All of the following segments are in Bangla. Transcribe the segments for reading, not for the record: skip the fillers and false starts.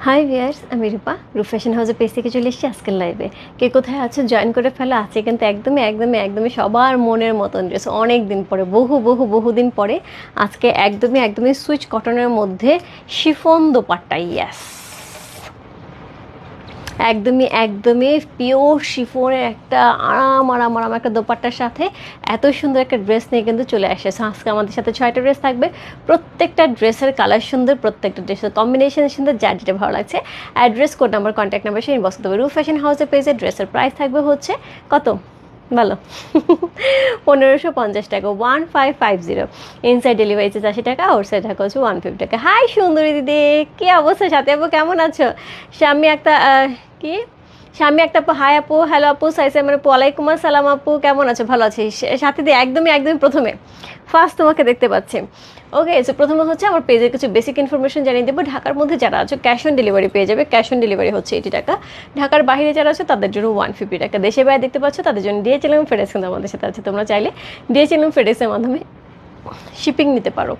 হাই ভিয়ার্স, আমি রূপা ফ্যাশন হাউসের পেজ থেকে চলে এসেছি আজকের লাইভে। কে কোথায় আছে জয়েন করে ফেলো। আছে কিন্তু একদমই সবার মনের মতন ড্রেস, অনেক দিন পরে, বহুদিন পরে আজকে একদমই সুইচ কটনের মধ্যে শিফন দোপাট্টা। ইয়াস, একদমই পিওর শিফনের একটা আরাম একটা দোপাট্টার সাথে এত সুন্দর একটা ড্রেস নিয়ে কিন্তু চলে আসে। আজকে আমাদের সাথে 6টা ড্রেস থাকবে। প্রত্যেকটা ড্রেসের কালার সুন্দর, প্রত্যেকটা ড্রেসের কম্বিনেশন সুন্দর, যার যেটা ভালো লাগছে address, code number, contact number সে ইনবক্স করতে হবে। রূপ ফ্যাশন হাউসের পেজে ড্রেসের প্রাইস থাকবে হচ্ছে কত বলো 1550 টাকা, 1550। ইনসাইড ডেলিভারি চার্জ 80 টাকা, আউটসাইড টাকা হচ্ছে 150 টাকা। হাই সুন্দরী দিদি, কী অবস্থা? সাথে আপু কেমন আছো? স্বামী একটা কি স্বামী একটা আপু, হাই আপু, হ্যালো আপু, সাইসাম আপু, ওয়ালাইকুম আসসালাম আপু, কেমন আছো? ভালো আছি। সাথে দিয়ে একদমই প্রথমে ফার্স্ট তোমাকে দেখতে পাচ্ছি। ওকে, সো প্রথমে হচ্ছে আমার পেজের কিছু বেসিক ইনফরমেশন জানিয়ে দেবো। ঢাকার মধ্যে যারা আছো ক্যাশ অন ডেলিভারি পেয়ে যাবে। ক্যাশ অন ডেলিভারি হচ্ছে 80 টাকা। ঢাকার বাইরে যারা আছে তাদের জন্য 150 টাকা। দেশে বাইরে দেখতে পাচ্ছ তাদের জন্য ডিএচএল এবং ফেডেক্স কিন্তু আমাদের সাথে আছে। তোমরা চাইলে ডিএচএল এবং ফেডেক্সের মাধ্যমে শিপিং নিতে পারো।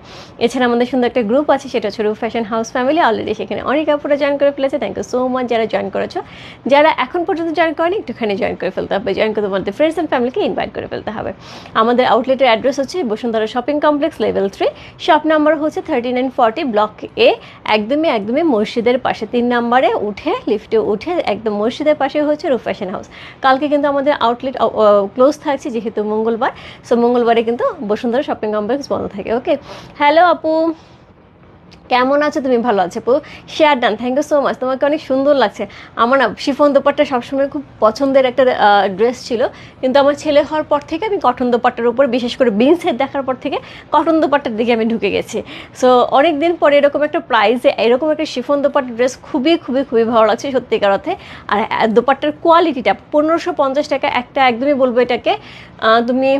এছাড়া আমাদের সুন্দর একটা গ্রুপ আছে, সেটা হচ্ছে রূপ ফ্যাশন হাউস ফ্যামিলি। অলরেডি সেখানে অনেক আপুরা জয়েন করে ফেলেছে। থ্যাংক ইউ সো মাচ যারা জয়েন করেছো। যারা এখন পর্যন্ত জয়েন করেনি একটুখানি জয়েন করে ফেলতে হবে। জয়েন করতে বলতে ফ্রেন্ডস অ্যান্ড ফ্যামিলিকে ইনভাইট করে ফেলতে হবে। আমাদের আউটলেটের অ্যাড্রেস হচ্ছে Bashundhara shopping complex level 3, shop number হচ্ছে 3940, ব্লক এ, একদমই মসজিদের পাশে 3 নম্বরে উঠে, লিফটে উঠে একদম মসজিদের পাশে হচ্ছে রূপ ফ্যাশন হাউস। কালকে কিন্তু আমাদের আউটলেট ক্লোজ থাকছে যেহেতু মঙ্গলবার। সো মঙ্গলবারে কিন্তু বসুন্ধরা শপিং কমপ্লেক্স বন্ধ থাকে। ওকে, হ্যালো আপু, কেমন আছো তুমি? ভালো আছে আপু, share done, thank you so much. তোমাকে অনেক সুন্দর লাগছে। আমার না শিফন দোপাট্টা সবসময় খুব পছন্দের একটা ড্রেস ছিল, কিন্তু আমার ছেলে হওয়ার পর থেকে আমি কটন দোপাট্টার উপর, বিশেষ করে বিনসেট দেখার পর থেকে কটন দোপাট্টার দিকে আমি ঢুকে গেছি। সো অনেক দিন পরে এরকম একটা প্রাইসে এরকম একটা শিফন দোপাট্টা ড্রেস খুবই ভালো লাগছে সত্যিকার অর্থে। আর দোপাট্টার কোয়ালিটিটা 1550 টাকা একটা, একদমই বলবো এটাকে তুমি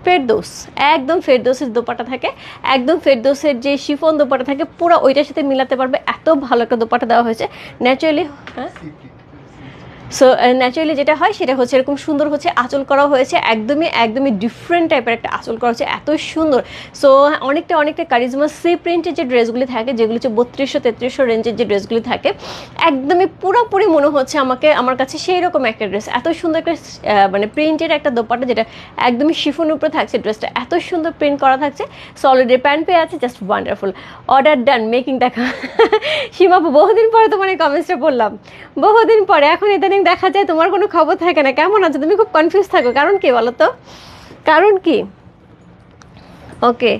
ফেরদৌস, একদম ফেরদৌসের দোপাট্টা থাকে, একদম ফেরদৌসের যে শিফন দোপাট্টা থাকে পুরো ওইটার সাথে মিলাতে পারবে। এত ভালো একটা দোপাট্টা দেওয়া হয়েছে ন্যাচারালি। হ্যাঁ, সো ন্যাচারালি যেটা হয় সেটা হচ্ছে এরকম সুন্দর হচ্ছে আঁচল করা হয়েছে, একদমই ডিফারেন্ট টাইপের একটা আঁচল করা হচ্ছে, এত সুন্দর। সো অনেকটা কারিজমা সি প্রিন্টের যে ড্রেসগুলি থাকে, যেগুলো হচ্ছে 3200-3300 রেঞ্জের যে ড্রেসগুলি থাকে, একদমই পুরোপুরি মনে হচ্ছে আমার কাছে সেই রকম একটা ড্রেস। এত সুন্দর একটা মানে প্রিন্টের একটা দোপাট্টা, যেটা একদমই শিফনের উপরে থাকছে। ড্রেসটা এত সুন্দর প্রিন্ট করা থাকছে। সলিড প্যান্ট পেয়ে আছে, জাস্ট ওয়ান্ডারফুল। অর্ডার ডান, মেকিং দেখা। সীমাপু, বহুদিন পরে তোমার এই কমেন্টসটা বললাম, বহুদিন পরে। এখন ইদানিং দেখা যায় তোমার কোনো খবর থাকে না। কেমন আছো তুমি? খুব কনফিউজ থাকো, কারণ কি বলো তো? কারণ কি? ওকে,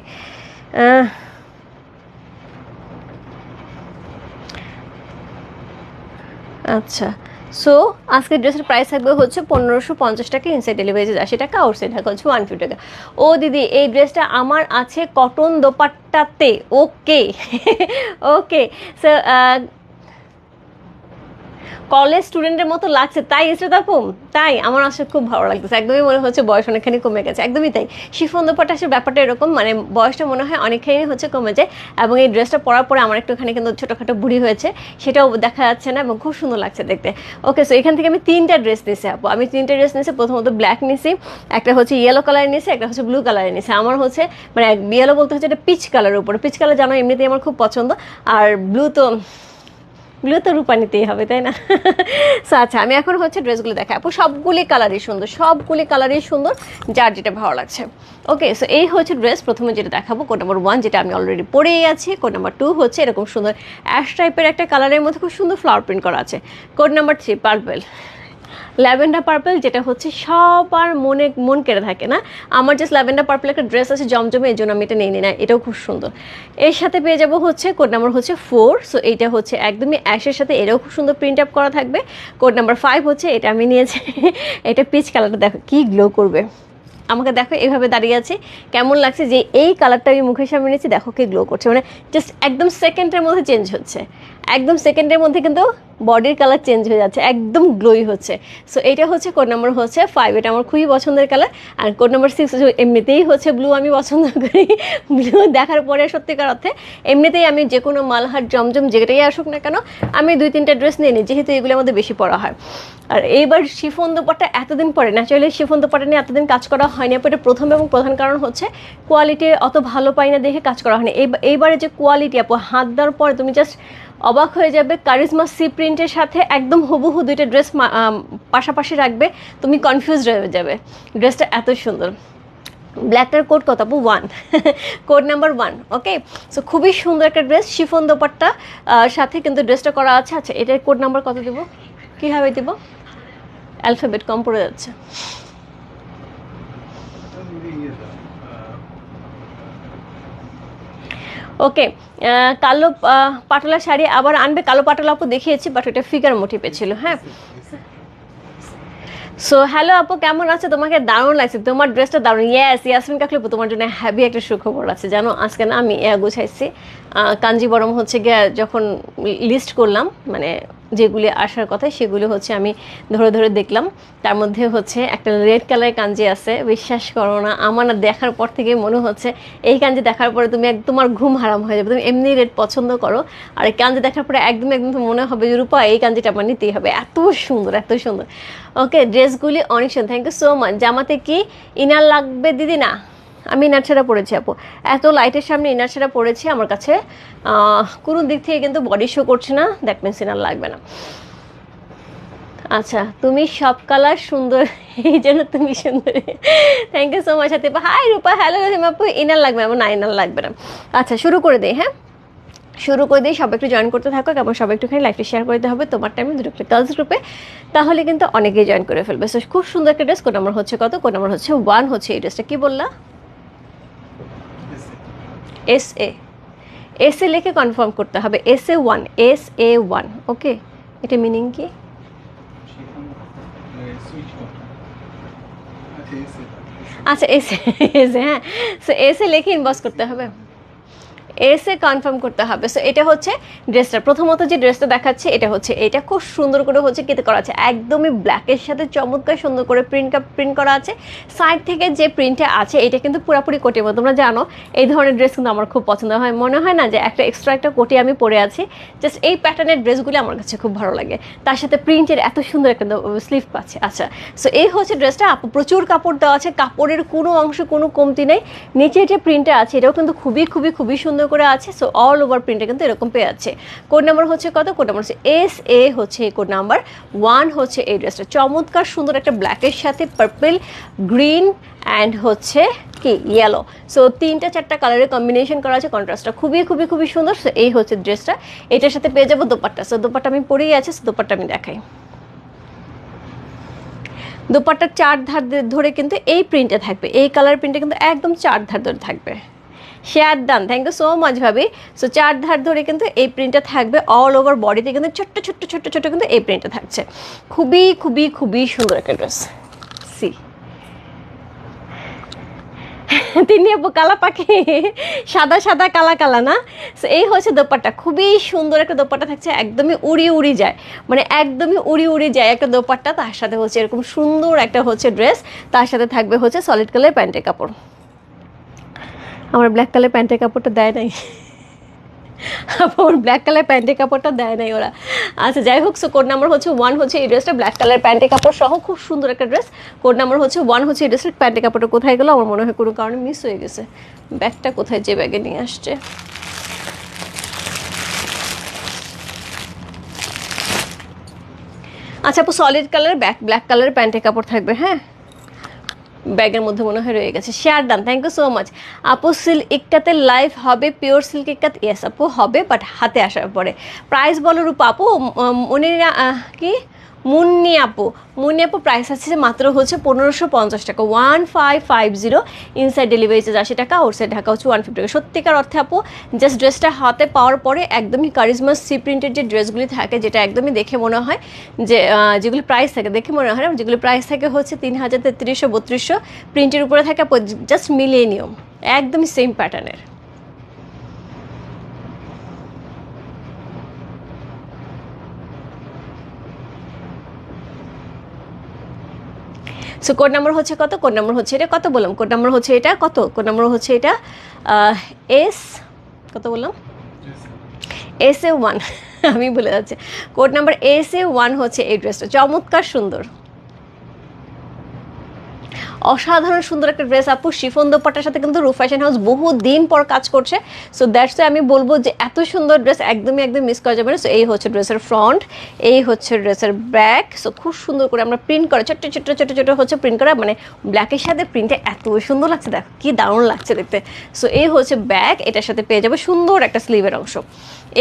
আচ্ছা। সো আজকের ড্রেসের প্রাইস থাকবে হচ্ছে 1550 টাকা। ইনসাইড ডেলিভারি 80 টাকা, আউটসাইড ঢাকা হচ্ছে 150 টাকা। ও দিদি, এই ড্রেসটা আমার আছে কটন দোপাট্টাতে। ওকে ওকে, সো কলেজ স্টুডেন্টের মতো লাগছে, তাই ইসরাত আপু? তাই আমার আসলে খুব ভালো লাগতেছে। একদমই মনে হচ্ছে বয়স অনেকখানি কমে গেছে, একদমই তাই। শিফন দোপাট্টা আসলে ব্যাপারটা এরকম, মানে বয়সটা মনে হয় অনেকখানি হচ্ছে কমে যায়। এবং এই ড্রেসটা পরার পরে আমার একটুখানি কিন্তু ছোটোখাটো বুড়ি হয়েছে, সেটাও দেখা যাচ্ছে না, এবং খুব সুন্দর লাগছে দেখতে। ওকে, সো এখান থেকে আমি 3টা ড্রেস নিয়েছি আপু। আমি 3টা ড্রেস নিয়েছি। প্রথমত ব্ল্যাক নিয়েছি, একটা হচ্ছে ইয়েলো কালার নিয়েছি, একটা হচ্ছে ব্লু কালার নিয়েছি। আমার হচ্ছে মানে ইয়েলো বলতে হচ্ছে এটা পিচ কালারের উপরে। পিচ কালার জানো এমনিতেই আমার খুব পছন্দ, আর ব্লু তো রূপা নিতেই হবে, তাই না? সো আচ্ছা, আমি এখন হচ্ছে ড্রেসগুলো দেখাই আপু। সবগুলি কালারই সুন্দর, যার যেটা ভালো লাগছে। ওকে, সো এই হচ্ছে ড্রেস। প্রথমে যেটা দেখাবো কোড নাম্বার 1, যেটা আমি অলরেডি পরেই আছি। কোড নাম্বার 2 হচ্ছে এরকম সুন্দর অ্যাশ টাইপের একটা কালারের মধ্যে খুব সুন্দর ফ্লাওয়ার প্রিন্ট করা আছে। Code number 3 purple, lavender purple, যেটা হচ্ছে সবার মন কেড়ে থাকে না? আমার জাস্ট ল্যাভেন্ডার পার্পল একটা ড্রেস আছে জমজমে, এই জন্য আমি এটা নিয়ে নিই না। এটাও খুব সুন্দর। এর সাথে পেয়ে যাবো হচ্ছে কোড নাম্বার হচ্ছে 4। সো এইটা হচ্ছে একদমই অ্যাশের সাথে, এটাও খুব সুন্দর প্রিন্ট আপ করা থাকবে। কোড নাম্বার 5 হচ্ছে এটা আমি নিয়েছি। এটা পিচ কালারটা দেখো কি গ্লো করবে। আমাকে দেখো এভাবে দাঁড়িয়ে আছে, কেমন লাগছে যে এই কালারটা আমি মুখের সামনে নিয়েছি, দেখো কি গ্লো করছে। মানে জাস্ট একদম সেকেন্ডের মধ্যে চেঞ্জ হচ্ছে, একদম সেকেন্ডের মধ্যে কিন্তু বডির কালার চেঞ্জ হয়ে যাচ্ছে, একদম গ্লোই হচ্ছে। সো এটা হচ্ছে কোড নাম্বার হচ্ছে 5, এটা আমার খুবই পছন্দের কালার। আর কোড নাম্বার 6 এমনিতেই হচ্ছে ব্লু আমি পছন্দ করি, ব্লু দেখার পরে সত্যিকার অর্থে এমনিতেই আমি যে কোনো মালহার জমজম যেটাই আসুক না কেন আমি 2-3টা ড্রেস নিয়ে নিই, যেহেতু এগুলো আমাদের বেশি পরা হয়। আর এইবার শিফন দোপাট্টা এতদিন পরে, ন্যাচারালি শিফন দোপাট্টা নিয়ে এতদিন কাজ করা হয়নি আপু, এটা প্রথম এবং প্রধান কারণ হচ্ছে কোয়ালিটি অত ভালো পাই না দেখে কাজ করা হয়নি। এইবারে যে কোয়ালিটি আপু, হাত দেওয়ার পরে তুমি জাস্ট অবাক হয়ে যাবে। কারিজমা সি প্রিন্টের সাথে একদম হুবহু দুইটা ড্রেস পাশাপাশি রাখবে, তুমি কনফিউজড হয়ে যাবে, ড্রেসটা এত সুন্দর। ব্ল্যাকটার কোড কত আপু? 1, কোড নাম্বার 1। ওকে, সো খুবই সুন্দর একটা ড্রেস, শিফন দোপাট্টা সাথে কিন্তু ড্রেসটা করা আছে। আচ্ছা, এটার কোড নাম্বার কত দেবো, কীভাবে দেবো? অ্যালফাবেট কম পড়ে যাচ্ছে। ওকে, কালো পাটোলা শাড়ি আবার আনবে, কালো পাটোলা আপু দেখিয়েছি, বাট ওটা ফিগার মোটিভে ছিল। হ্যাঁ, সো হ্যালো আপু, কেমন আছে? তোমাকে দারুণ লাগছে, তোমার ড্রেসটা দারুণ। ইয়েস, ইয়াসমিন কাকলি আপু, তোমার জন্য হ্যাভি একটা সুখবর আছে জানো। আজকে না আমি গুছাইছি কাঞ্জিবরম হচ্ছে গিয়ে, যখন লিস্ট করলাম মানে যেগুলি আসার কথা সেগুলো হচ্ছে আমি ধরে ধরে দেখলাম, তার মধ্যে হচ্ছে একটা রেড কালারের কাঞ্জি আছে। বিশ্বাস করো না, আমার না দেখার পর থেকে মনে হচ্ছে এই কাঞ্জি দেখার পরে তুমি তোমার ঘুম হারাম হয়ে যাবে। তুমি এমনি রেড পছন্দ করো, আর এই কাঞ্জি দেখার পরে একদম একদম মনে হবে যে রূপা এই কাঞ্জিটা আমার নিতেই হবে, এত সুন্দর এত সুন্দর। ওকে, ড্রেসগুলি অনেক সুন্দর, থ্যাংক ইউ সো মাচ। জামাতে কি ইনার লাগবে দিদি? না, আমি ইনার ছাড়া পরেছি আপু, এত লাইটের সামনে ইনার ছাড়া পরেছি, আমার কাছে কোনো দিক থেকে কিন্তু বডি শো করছে না, দ্যাট মিনস ইনার লাগবে না। আচ্ছা, তুমি সব কালার সুন্দর এই জন্য তুমি সুন্দর, থ্যাংক ইউ সো মাচ। হাতে হাই রূপা, হ্যালো রহিমা আপু, ইনার লাগবে না? না, ইনার লাগবে না। আচ্ছা, শুরু করে দিই। হ্যাঁ, শুরু করে দিই, সবাই একটু জয়েন করতে থাকো এবং সবাই একটুখানি লাইফে শেয়ার করতে হবে তোমার টাইমে দুটো গার্লস গ্রুপে, তাহলে কিন্তু অনেকেই জয়েন করে ফেলবে। সো খুব সুন্দর একটা ড্রেস। কোড নাম্বার হচ্ছে কত? কোড নাম্বার হচ্ছে 1 হচ্ছে এই ড্রেসটা। কি বললা? SA, SA লিখে কনফার্ম করতে হবে। SA1, SA1। ওকে, এটা মিনিং কি? আচ্ছা, এসে হ্যাঁ, সো এসে লিখে ইনবক্স করতে হবে, এসে কনফার্ম করতে হবে। সো এটা হচ্ছে ড্রেসটা, প্রথমত যে ড্রেসটা দেখাচ্ছে এটা হচ্ছে, এটা খুব সুন্দর করে হচ্ছে কেটে করা আছে, একদমই ব্ল্যাকের সাথে চমৎকার সুন্দর করে প্রিন্ট করা আছে। সাইড থেকে যে প্রিন্টটা আছে এটা কিন্তু পুরোপুরি কোটির মতো। তোমরা জানো এই ধরনের ড্রেস কিন্তু আমার খুব পছন্দ হয়, মনে হয় না যে একটা এক্সট্রা একটা কোটি আমি পরে আছি। জাস্ট এই প্যাটার্নের ড্রেসগুলি আমার কাছে খুব ভালো লাগে, তার সাথে প্রিন্টের এত সুন্দর একটা স্লিভ পাচ্ছে। আচ্ছা, সো এই হচ্ছে ড্রেসটা। প্রচুর কাপড় দেওয়া আছে, কাপড়ের কোনো অংশ কোনো কমতি নেই। নিচে যে প্রিন্টটা আছে এটাও কিন্তু খুবই খুবই খুবই সুন্দর করে আছে। সো অল ওভার প্রিন্টে কিন্তু এরকম পেয়ে যাচ্ছে। কোড নাম্বার হচ্ছে কত? কোড নাম্বার হচ্ছে SA হচ্ছে কোড নাম্বার 1 হচ্ছে এই ড্রেসটা। চমৎকার সুন্দর একটা ব্ল্যাকের সাথে পার্পল, গ্রিন অ্যান্ড হচ্ছে কি ইয়েলো। সো 3-4টা কালারের কম্বিনেশন করা আছে, কন্ট্রাস্টটা খুবই খুবই খুবই সুন্দর। সো এই হচ্ছে ড্রেসটা, এটার সাথে পেয়ে যাবো দোপাট্টা। সো দোপাট্টা আমি পরেই আছে, সো দোপাট্টা আমি দেখাই। দোপাট্টার 4 ধার ধরে কিন্তু এই প্রিন্টে থাকবে, এই কালার প্রিন্টে কিন্তু একদম 4 ধার ধরে থাকবে। Share done, thank you so much ভাবি। সো 4 ধার ধরে কিন্তু এই প্রিন্টটা থাকবে, অল ওভার বডিতে কিন্তু ছোট্ট ছোট্ট ছোট্ট ছোট্ট কিন্তু এই প্রিন্টটা থাকছে। খুবই খুবই খুবই সুন্দর একটা ড্রেস। সি তিনি আপু কালা পাখি, সাদা সাদা কালা কালা না? সো এই হচ্ছে দোপাট্টা, খুবই সুন্দর একটা দোপাট্টা থাকছে, একদমই উড়ি উড়ি যায়, মানে একদমই উড়ি উড়ি যায় একটা দোপাট্টা। তার সাথে হচ্ছে এরকম সুন্দর একটা হচ্ছে ড্রেস, তার সাথে থাকবে হচ্ছে সলিড কালার প্যান্টের কাপড়। আমার ব্ল্যাক কালার প্যান্টের কাপড়টা দেয় নাই, আমার ব্ল্যাক কালার প্যান্টের কাপড়টা দেয় নাই ওরা। আচ্ছা, যাই হোক, সো কোড নাম্বার হচ্ছে 1 হচ্ছে এই ড্রেসটা, ব্ল্যাক কালার প্যান্টের কাপড় সহ খুব সুন্দর একটা ড্রেস। কোড নাম্বার হচ্ছে 1 হচ্ছে এই ড্রেসের। প্যান্টের কাপড়টা কোথায় গেলো আমার মনে হয় কোনো কারণে মিস হয়ে গেছে, ব্যাগটা কোথায় যে ব্যাগে নিয়ে আসছে। আচ্ছা আপু, সলিড কালার ব্ল্যাক কালারের প্যান্টের কাপড় থাকবে। হ্যাঁ, ব্যাগের মধ্যে মনে হয় রয়ে গেছে। Share done, thank you so much. আপু সিল্ক একটাতে লাইভ হবে, পিওর সিল্ক একটাতে? ইয়েস আপু হবে, বাট হাতে আসার পরে। প্রাইস বলো রূপা আপু? মনিরা কি মুন্নি আপু, মুন্নি আপু প্রাইস আছে মাত্র হচ্ছে 1550 টাকা, 1550। ইনসাইড ডেলিভারি চার্জ 80 টাকা, আউটসাইড ঢাকা হচ্ছে 150 টাকা। সত্যিকার অর্থে আপু জাস্ট ড্রেসটা হাতে পাওয়ার পরে একদমই কারিজমা সি প্রিন্টের যে ড্রেসগুলি থাকে, যেটা একদমই দেখে মনে হয় যে যেগুলি প্রাইস থাকে দেখে মনে হয় না, যেগুলি প্রাইস থাকে হচ্ছে 3000, 3300, 3200, প্রিন্টের উপরে থাকে, জাস্ট মিলিয়ে নিও, একদমই সেম প্যাটার্নের। সো কোড নাম্বার হচ্ছে কত, কোড নাম্বার হচ্ছে এটা, কত বললাম, কোড নাম্বার হচ্ছে এটা, কত, কোড নাম্বার হচ্ছে এটা এস, কত বললাম, SA1 আমি বলে যাচ্ছি, কোড নাম্বার SA1 হচ্ছে এই ড্রেসটা, চমৎকার সুন্দর, অসাধারণ সুন্দর একটা ড্রেস আপু। শিফন দোপাট্টার সাথে কিন্তু রূপ ফ্যাশন হাউস বহু দিন পর কাজ করছে। সো দ্যাটস ওয়াই আমি বলবো যে এত সুন্দর ড্রেস একদমই একদম মিস করা যাবে না। সো এই হচ্ছে ড্রেসের ফ্রন্ট, এই হচ্ছে ড্রেসের ব্যাক। সো খুব সুন্দর করে আমরা প্রিন্ট করা, ছোট্ট ছোট্ট ছোটো ছোটো হচ্ছে প্রিন্ট করা, মানে ব্ল্যাকের সাথে প্রিন্টে এত সুন্দর লাগছে, দেখো কি দারুণ লাগছে দেখতে। সো এই হচ্ছে ব্যাক, এটার সাথে পেয়ে যাবে সুন্দর একটা স্লিভের অংশ।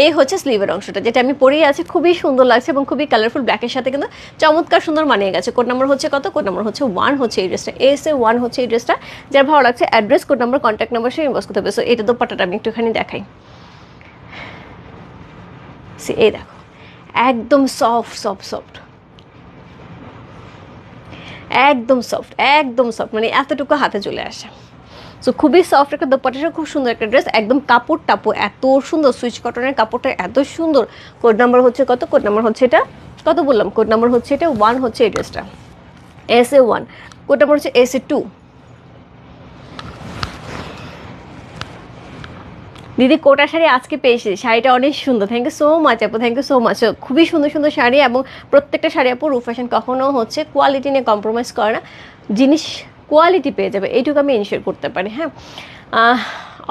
এই হচ্ছে স্লিভের অংশটা, যেটা আমি পরেই আছি, খুবই সুন্দর লাগছে এবং খুবই কালারফুল, ব্ল্যাকের সাথে কিন্তু চমৎকার সুন্দর মানিয়ে গেছে। কোড নাম্বার হচ্ছে কত, কোড নাম্বার হচ্ছে 1 হচ্ছে এই ড্রেসটা, SA1 হচ্ছে এই ড্রেসটা। যার ভালো লাগছে address, code number, contact number সে ইনবক্স করতে হবে। সো এটা দোপাট্টাটা আমি একটুখানি দেখাই, এই দেখো একদম সফট সফট সফট, একদম সফট, একদম সফট, মানে এতটুকু হাতে চলে আসে। সো খুবই সফট একটা দোপাট্টা, খুব সুন্দর একটা ড্রেস, একদম কাপড় টাপড় এত সুন্দর, সুইচ কটনের কাপড়টা এত সুন্দর। কোড নাম্বার হচ্ছে কত, কোড নাম্বার হচ্ছে এটা, কত বললাম, কোড নাম্বার হচ্ছে এটা 1 হচ্ছে এই ড্রেসটা, SA1। কোড নাম্বার হচ্ছে SA2। দিদি কোটা শাড়ি আজকে পেয়েছি, শাড়িটা অনেক সুন্দর, থ্যাংক ইউ সো মাচ আপু, থ্যাংক ইউ সো মাচ। খুবই সুন্দর সুন্দর শাড়ি, এবং প্রত্যেকটা শাড়ি আপু রূপ ফ্যাশন কখনো হচ্ছে কোয়ালিটি নিয়ে কম্প্রোমাইজ করে না, জিনিস কোয়ালিটি পেয়ে যাবে, এইটুকু আমি ইনশিওর করতে পারি। হ্যাঁ,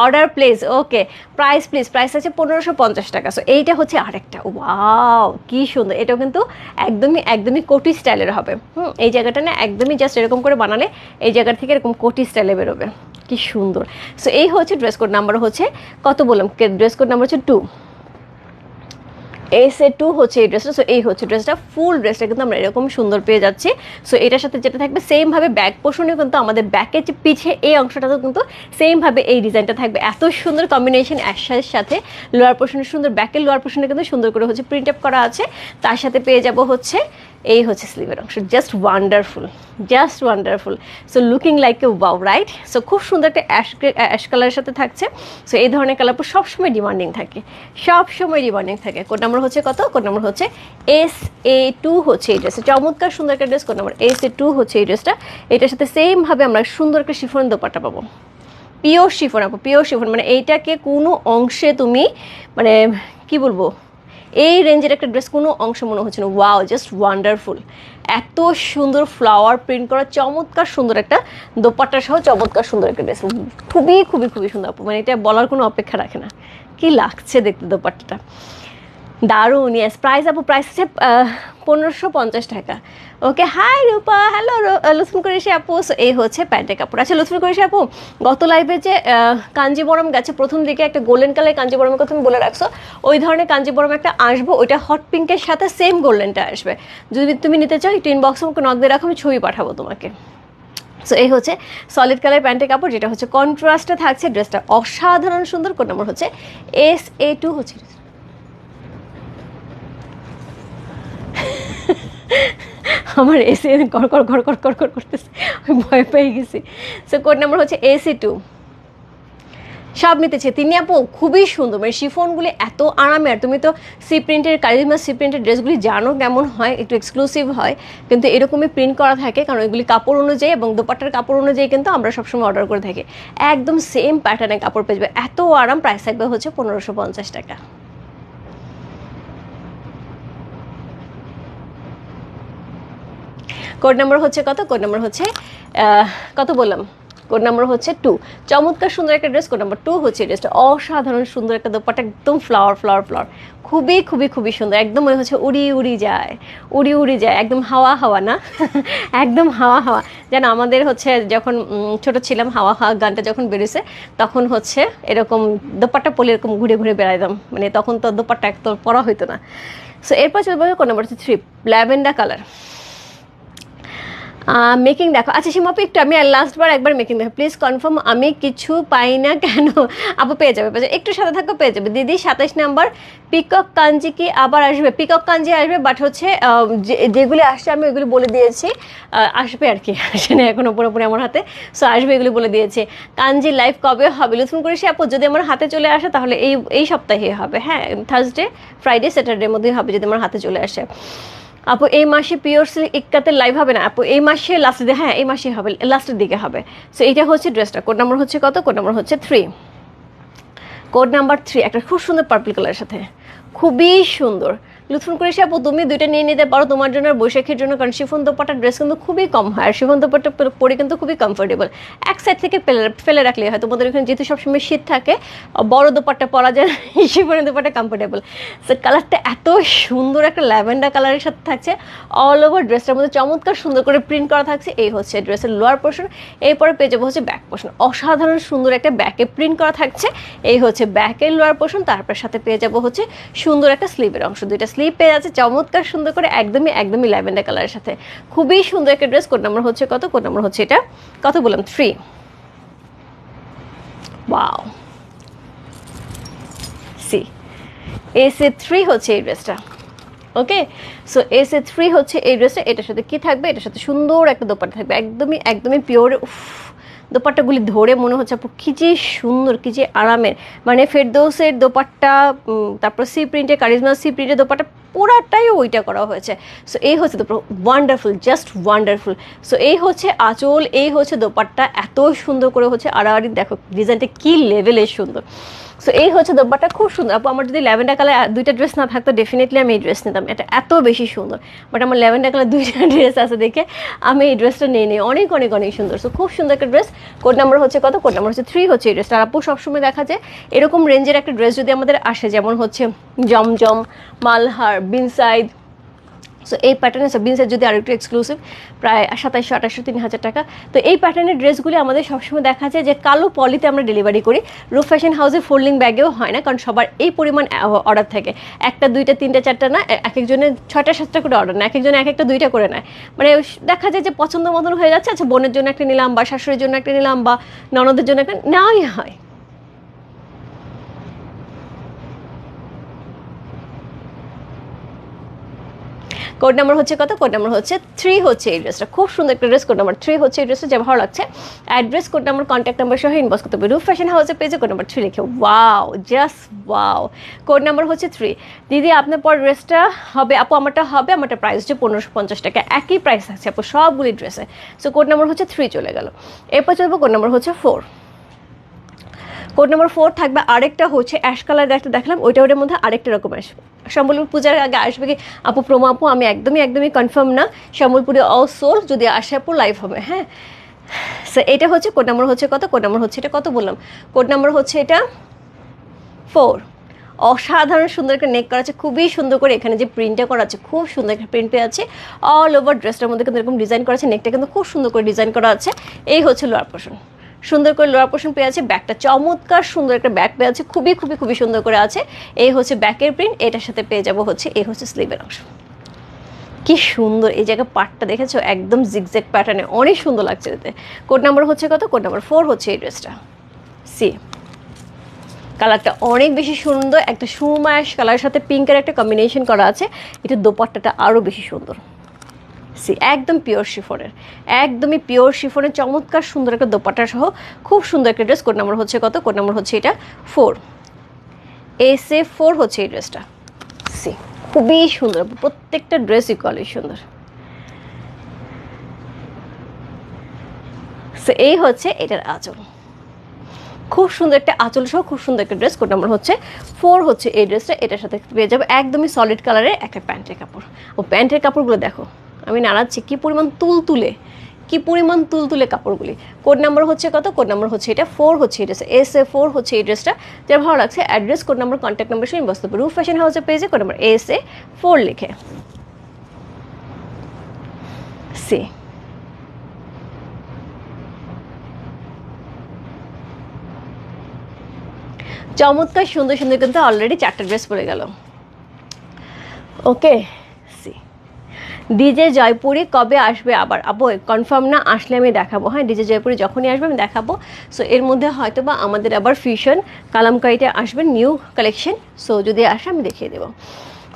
order place, okay, price please, price আছে 1550 টাকা। সো এইটা হচ্ছে আরেকটা, ওয়াও কি সুন্দর, এটাও কিন্তু একদমই একদমই কোটি স্টাইলের হবে। এই জায়গাটা না একদমই জাস্ট এরকম করে বানালে এই জায়গা থেকে এরকম কোটি স্টাইলে বেরোবে, কি সুন্দর। সো এই হচ্ছে ড্রেস কোড নাম্বার হচ্ছে কত বললাম, ড্রেস কোড নাম্বার হচ্ছে 2, SA2 হচ্ছে এই ড্রেসটা। সো এই হচ্ছে ড্রেসটা, ফুল ড্রেসটা কিন্তু আমরা এরকম সুন্দর পেয়ে যাচ্ছি। সো এটার সাথে যেটা থাকবে সেমভাবে ব্যাক পোর্শনেও কিন্তু আমাদের ব্যাকের যে পিছে এই অংশটাতেও কিন্তু সেমভাবে এই ডিজাইনটা থাকবে, এত সুন্দর কম্বিনেশন অ্যাশের সাথে। লোয়ার পোর্শনে সুন্দর, ব্যাকের লোয়ার পোর্শনে কিন্তু সুন্দর করে হচ্ছে প্রিন্ট আপ করা আছে, তার সাথে পেয়ে যাব হচ্ছে এই হচ্ছে স্লিভের অংশ, just wonderful, just wonderful. So looking like a wow, right? So খুব সুন্দর একটা অ্যাশ কালারের সাথে থাকছে। সো এই ধরনের কালার সবসময় ডিমান্ডিং থাকে, সবসময় ডিমান্ডিং থাকে। কোড নাম্বার হচ্ছে কত, কোড নাম্বার হচ্ছে SA2 হচ্ছে এই ড্রেসটা, চমৎকার সুন্দর একটা ড্রেস, কোড নাম্বার SA2 হচ্ছে এই ড্রেসটা। এটার সাথে সেমভাবে আমরা সুন্দর একটা শিফন দোপাট্টা পাবো, পিওর শিফন আপু, পিওর শিফন, মানে এইটাকে কোনো অংশে তুমি মানে কি বলবো, এই রেঞ্জের একটা ড্রেস কোনো অংশ মনে হচ্ছে না। ওয়াও, জাস্ট ওয়ান্ডারফুল, এত সুন্দর ফ্লাওয়ার প্রিন্ট করা চমৎকার সুন্দর একটা দোপাট্টা সহ চমৎকার সুন্দর একটা ড্রেস, খুবই খুবই খুবই সুন্দর আপু, মানে এটা বলার কোনো অপেক্ষা রাখে না, কি লাগছে দেখতে দোপাট্টাটা, দারুণ। ইয়েস, প্রাইস আপু, প্রাইস হচ্ছে 1550 টাকা। ওকে, হাই রূপা, হ্যালো লুৎফুল কুরেশি আপু। সো এই হচ্ছে প্যান্টের কাপড়। আচ্ছা লুৎফুল কুরেশি আপু, গত লাইভে যে কাঞ্জিবরম গেছে প্রথম দিকে একটা গোল্ডেন কালার কাঞ্জিবরমের কথা তুমি বলে রাখছো, ওই ধরনের কাঞ্জিবরম একটা আসবো, ওইটা হট পিঙ্কের সাথে সেম গোল্ডেনটা আসবে। যদি তুমি নিতে চাও একটু ইনবক্সে আমাকে নক দিয়ে রাখো, আমি ছবি পাঠাবো তোমাকে। সো এই হচ্ছে সলিড কালার প্যান্টের কাপড়, যেটা হচ্ছে কন্ট্রাস্টে থাকছে, ড্রেসটা অসাধারণ সুন্দর। কোড নাম্বার হচ্ছে SA2 হচ্ছে। আমার এসে কর কর কর কর কর কর করতেছে, আমি ভয় পেয়ে গেছি। সো কোড নাম্বার হচ্ছে AC2। সব নিতেছে তিনি আপু, খুবই সুন্দর, মানে শিফনগুলি এত আরামের। তুমি তো সি প্রিন্টের, কারিজমা সি প্রিন্টের ড্রেসগুলি জানো কেমন হয়, একটু এক্সক্লুসিভ হয়, কিন্তু এরকমই প্রিন্ট করা থাকে, কারণ এগুলি কাপড় অনুযায়ী এবং দোপাট্টার কাপড় অনুযায়ী কিন্তু আমরা সবসময় অর্ডার করে থাকি। একদম সেম প্যাটার্নের কাপড় পেয়ে যাবে, এত আরাম। প্রাইস থাকবে হচ্ছে 1550 টাকা। কোড নাম্বার হচ্ছে কত, কোড নাম্বার হচ্ছে কত বললাম, কোড নাম্বার হচ্ছে 2। চমৎকার সুন্দর একটা ড্রেস, কোড নাম্বার 2 হচ্ছে ড্রেসটা, অসাধারণ সুন্দর একটা দোপাট্টা, একদম ফ্লাওয়ার ফ্লাওয়ার ফ্লাওয়ার, খুবই খুবই খুবই সুন্দর, একদম মনে হচ্ছে উড়ি উড়ি যায়, উড়ি উড়ি যায়, একদম হাওয়া হাওয়া না একদম হাওয়া হাওয়া। যেন আমাদের হচ্ছে যখন ছোট ছিলাম, হাওয়া হাওয়া গানটা যখন বেরিয়েছে, তখন হচ্ছে এরকম দোপাট্টা পরে এরকম ঘুরে ঘুরে বেড়াইতাম, মানে তখন তো দোপাট্টা একদম পরা হইতো না। সো এরপর চলবে কোড নাম্বার হচ্ছে 3, ল্যাভেন্ডার কালার। মেকিং দেখো। আচ্ছা সীমাপু, একটু আমি লাস্টবার একবার মেকিং দেখো প্লিজ, কনফার্ম আমি কিছু পাই না কেন? আপু পেয়ে যাবে, পেয়ে যাবে, একটু সাথে থাকো, পেয়ে যাবে। দিদি 27 নাম্বার পিকক কাঞ্জি কি আবার আসবে? পিকক কাঞ্জি আসবে, বাট হচ্ছে যেগুলি আসছে আমি ওইগুলি বলে দিয়েছি, আসবে আর কি, আসে না এখনো পুরোপুরি আমার হাতে। সো আসবে, এগুলি বলে দিয়েছে। কাঞ্জি লাইভ কবে হবে? লুৎফুন করেছি আপু, যদি আমার হাতে চলে আসে তাহলে এই সপ্তাহে হবে। হ্যাঁ, থার্সডে ফ্রাইডে স্যাটারডের মধ্যেই হবে যদি আমার হাতে চলে আসে। আপু এই মাসে পিওর সিল্ক ইক্কাতে লাইভ হবে না আপু, এই মাসে লাস্টের দিকে, হ্যাঁ এই মাসে হবে, লাস্টের দিকে হবে। সো এইটা হচ্ছে ড্রেসটা, কোড নাম্বার হচ্ছে কত, কোড নাম্বার হচ্ছে 3, কোড নাম্বার 3, একটা খুব সুন্দর পার্পল কালারের সাথে, খুবই সুন্দর। লুৎফুন কুরেশি আপু তুমি দুইটা নিয়ে নিতে পারো তোমার জন্য আর বৈশাখের জন্য, কারণ শিফন দোপাট্টার ড্রেস কিন্তু খুবই কম হয়, আর শিফন দোপাট্টা পরে কিন্তু খুবই কমফোর্টেবল। এক সাইড থেকে ফেলে রাখলে হয়, তোমাদের ওখানে যেহেতু সবসময় শীত থাকে, বড় দোপাট্টা পরা যায়, শিফনের দোপাট্টা কমফোর্টেবল। সো কালারটা এত সুন্দর, একটা ল্যাভেন্ডার কালারের সাথে থাকছে, অল ওভার ড্রেসটার মধ্যে চমৎকার সুন্দর করে প্রিন্ট করা থাকছে। এই হচ্ছে ড্রেসের লোয়ার পোর্শন, এরপরে পেয়ে যাবো হচ্ছে ব্যাক পোর্শন, অসাধারণ সুন্দর একটা ব্যাকে প্রিন্ট করা থাকছে। এই হচ্ছে ব্যাকের লোয়ার পোর্শন, তারপর সাথে পেয়ে যাবো হচ্ছে সুন্দর একটা স্লিভের অংশ, দুইটা স্লিভ পেয়ে যাচ্ছে চমৎকার সুন্দর করে, একদমই ল্যাভেন্ডার কালারের সাথে, খুবই সুন্দর একটা ড্রেস। কোড নাম্বার হচ্ছে কত, কোড নাম্বার হচ্ছে এটা কত বললাম 3। ওয়াও, সি AC3 হচ্ছে এই ড্রেসটা। ওকে, সো AC3 হচ্ছে এই ড্রেসটা। এটার সাথে কি থাকবে, এটার সাথে সুন্দর একটা দোপাট্টা থাকবে, একদমই পিওর। দোপাট্টাগুলি ধরে মনে হচ্ছে আপু কি যে সুন্দর, কি যে আরামের, মানে ফেরদৌসের দোপাট্টা, তারপর সি প্রিন্টের, কারিজমা সি প্রিন্টের দোপাট্টা পুরাটাই ওইটা করা হয়েছে। সো এই হচ্ছে dupatta, wonderful, just wonderful. So এই হচ্ছে আঁচল, এই হচ্ছে দোপাট্টা, এত সুন্দর করে হচ্ছে আড়াআড়ি, দেখো ডিজাইনটা কি লেভেলের সুন্দর। সো এই হচ্ছে দোপাট্টা, খুব সুন্দর আপু। আমার যদি ল্যাভেন্ডার কালার দুইটা ড্রেস না থাকতো ডেফিনেটলি আমি এই ড্রেস নিতাম, এটা এত বেশি সুন্দর। বাট আমার ল্যাভেন্ডার কালার দুইটা ড্রেস আছে দেখে আমি এই ড্রেসটা নিয়ে নিই, অনেক সুন্দর। সো খুব সুন্দর একটা ড্রেস। কোড নাম্বার হচ্ছে কত, কোড নাম্বার হচ্ছে 3 হচ্ছে এই ড্রেসটা। আর আপু সবসময় দেখা যায় এরকম রেঞ্জের একটা ড্রেস যদি আমাদের আসে, যেমন হচ্ছে জমজম, মালহার, বিনসাইড, সো এই প্যাটার্নের সাববিনসের যদি আরেকটু এক্সক্লুসিভ, প্রায় 2700, 2800, 3000 টাকা। তো এই প্যাটার্নের ড্রেসগুলি আমাদের সবসময় দেখা যায় যে কালো পলিতে আমরা ডেলিভারি করি, রূপ ফ্যাশন হাউসে ফোল্ডিং ব্যাগেও হয় না, কারণ সবার এই পরিমাণ অর্ডার থাকে, একটা দুইটা তিনটা চারটা না, এক একজনের 6টা 7টা করে অর্ডার না, এক একজনে এক একটা দুইটা করে নেয়। মানে দেখা যায় যে পছন্দ মতন হয়ে যাচ্ছে, আচ্ছা বোনের জন্য একটা নিলাম, বা শাশুড়ির জন্য একটা নিলাম, বা ননদের জন্য একটা নেওয়াই হয়। কোড নাম্বার হচ্ছে কত, কোড নাম্বার হচ্ছে 3 হচ্ছে এই ড্রেসটা, খুব সুন্দর একটা ড্রেস। কোড নাম্বার 3 হচ্ছে এই ড্রেসটা, যা ভালো লাগছে address, code number, contact number সহ ইনবক্স করতে হবে রূপ ফ্যাশন হাউসের পেজে, কোড নাম্বার 3 লিখে। Wow, just wow. Code number হচ্ছে 3। দিদি আপনার পর ড্রেসটা হবে আপু, আমারটা হবে, আমারটা প্রাইস হচ্ছে 1550 টাকা, একই প্রাইস আছে আপু সবগুলি ড্রেসে। সো কোড নাম্বার হচ্ছে 3 চলে গেল। এরপর চলবো কোড নাম্বার হচ্ছে 4। কোড নাম্বার 4 থাকবে আরেকটা হচ্ছে অ্যাশ কালার, একটা দেখলাম ওইটার মধ্যে আরেকটা রকম আসবে। সম্বলপুর পূজার আগে আসবে কি আপু, প্রোমো আপু আমি একদমই কনফার্ম না, সম্বলপুরে অল সোল, যদি আসে আপু লাইভ হবে। হ্যাঁ, সো এটা হচ্ছে কোড নাম্বার হচ্ছে কত, কোড নাম্বার হচ্ছে এটা কত বললাম, কোড নাম্বার হচ্ছে এটা 4। অসাধারণ সুন্দর একটা নেক করা আছে, খুবই সুন্দর করে এখানে যে প্রিন্টটা করা আছে, খুব সুন্দর একটা প্রিন্ট পেয়ে আছে অল ওভার ড্রেসটার মধ্যে, কিন্তু এরকম ডিজাইন করা আছে, নেকটা কিন্তু খুব সুন্দর করে ডিজাইন করা আছে। এই হচ্ছে লোয়ার পোর্শন, সুন্দর করে লোয়ার পোর্শন পেয়ে আছে, ব্যাকটা চমৎকার সুন্দর একটা ব্যাক পেয়ে আছে, খুবই সুন্দর করে আছে। এই হচ্ছে ব্যাকের প্রিন্ট, এটার সাথে পেয়ে যাবো হচ্ছে এই হচ্ছে স্লিভের অংশ, কি সুন্দর এই জায়গায় পার্টটা দেখেছো, একদম জিগজ্যাগ প্যাটার্নে, অনেক সুন্দর লাগছে এতে। কোড নাম্বার হচ্ছে কত, কোড নাম্বার 4 হচ্ছে এই ড্রেসটা। সি কালারটা অনেক বেশি সুন্দর, একটা সুমায়াশ কালারের সাথে পিঙ্কের একটা কম্বিনেশন করা আছে, এটা দোপাট্টাটা আরও বেশি সুন্দর। সি একদম একদমই পিওর শিফনের চমৎকার সুন্দর একটা দোপাট্টা সহ খুব সুন্দর একটা ড্রেস। কোড নাম্বার হচ্ছে কত, কোড নাম্বার হচ্ছে এটা 4, AC4 হচ্ছে এই ড্রেসটা। সি খুবই সুন্দর, প্রত্যেকটা ড্রেস ইকুয়ালি সুন্দর। সো এই হচ্ছে এটার আঁচল, খুব সুন্দর একটা আঁচল সহ খুব সুন্দর একটা ড্রেস। কোড নাম্বার হচ্ছে 4 হচ্ছে এই ড্রেসটা। এটার সাথে পেয়ে যাবে একদমই সলিড কালারের একটা প্যান্টের কাপড়। ও প্যান্টের কাপড়গুলো দেখো, আমি নাড়াচ্ছি, কি পরিমাণ তুলতুলে কাপড়গুলি। কোড নাম্বার হচ্ছে কত, কোড নাম্বার হচ্ছে এটা 4 হচ্ছে এই ড্রেস, SA4 হচ্ছে এই ড্রেসটা। যার ভালো লাগছে address, code number, contact number সহ ইনবক্স করবে রূপ ফ্যাশন হাউসের পেজে, কোড নাম্বার SA4 লিখে। সি চমৎকার সুন্দর কিন্তু অলরেডি 4টা ড্রেস পরে গেল। ওকে, সি ডিজে জয়পুরি কবে আসবে আবার আপু, কনফার্ম না, আসলে আমি দেখাবো। হ্যাঁ, ডিজে জয়পুরি যখনই আসবে আমি দেখাবো। সো এর মধ্যে হয়তো বা আমাদের আবার ফিউশন কালামকারিতে আসবে নিউ কালেকশন, সো যদি আসে আমি দেখিয়ে দেবো।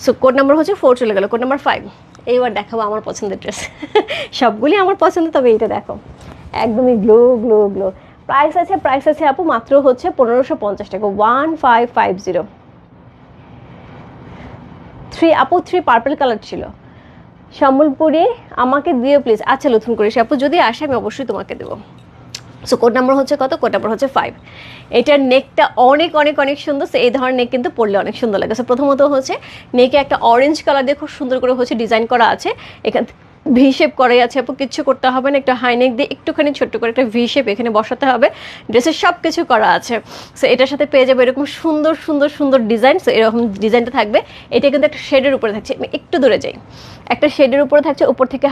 সো কোড নাম্বার হচ্ছে 4 চলে গেল। কোড নাম্বার 5 এইবার দেখাবো আমার পছন্দের ড্রেস, সবগুলি আমার পছন্দ, তবে এইটা দেখো একদমই গ্লো। প্রাইস আছে আপু মাত্র হচ্ছে 1550 টাকা, 1550। 3 আপু 3 পার্পল কালার ছিল, সম্বলপুরি আমাকে দিও প্লিজ। আচ্ছা নতুন করে আপু যদি আসে আমি অবশ্যই তোমাকে দেবো। সো কোড নাম্বার হচ্ছে কত? কোড নাম্বার হচ্ছে 5। এটার নেকটা অনেক অনেক অনেক সুন্দর। সো এই ধরনের নেক কিন্তু পরলে অনেক সুন্দর লাগে। সো প্রথমত হচ্ছে নেকে একটা অরেঞ্জ কালার দিয়ে খুব সুন্দর করে হচ্ছে ডিজাইন করা আছে। এখান ভি শেপ করাই আছে আপু, কিচ্ছু করতে হবে না। একটা হাই নেক দিয়ে একটুখানি ছোট্ট করে একটা ভি শেপ এখানে বসাতে হবে। ড্রেসের সব কিছু করা আছে। সো এটার সাথে পেয়ে যাবে এরকম সুন্দর সুন্দর সুন্দর ডিজাইন। সো এরকম ডিজাইনটা থাকবে। এটা কিন্তু একটা শেডের উপরে থাকছে। আমি একটু দূরে যাই। একটা শেডের উপরে থাকছে, উপর থেকে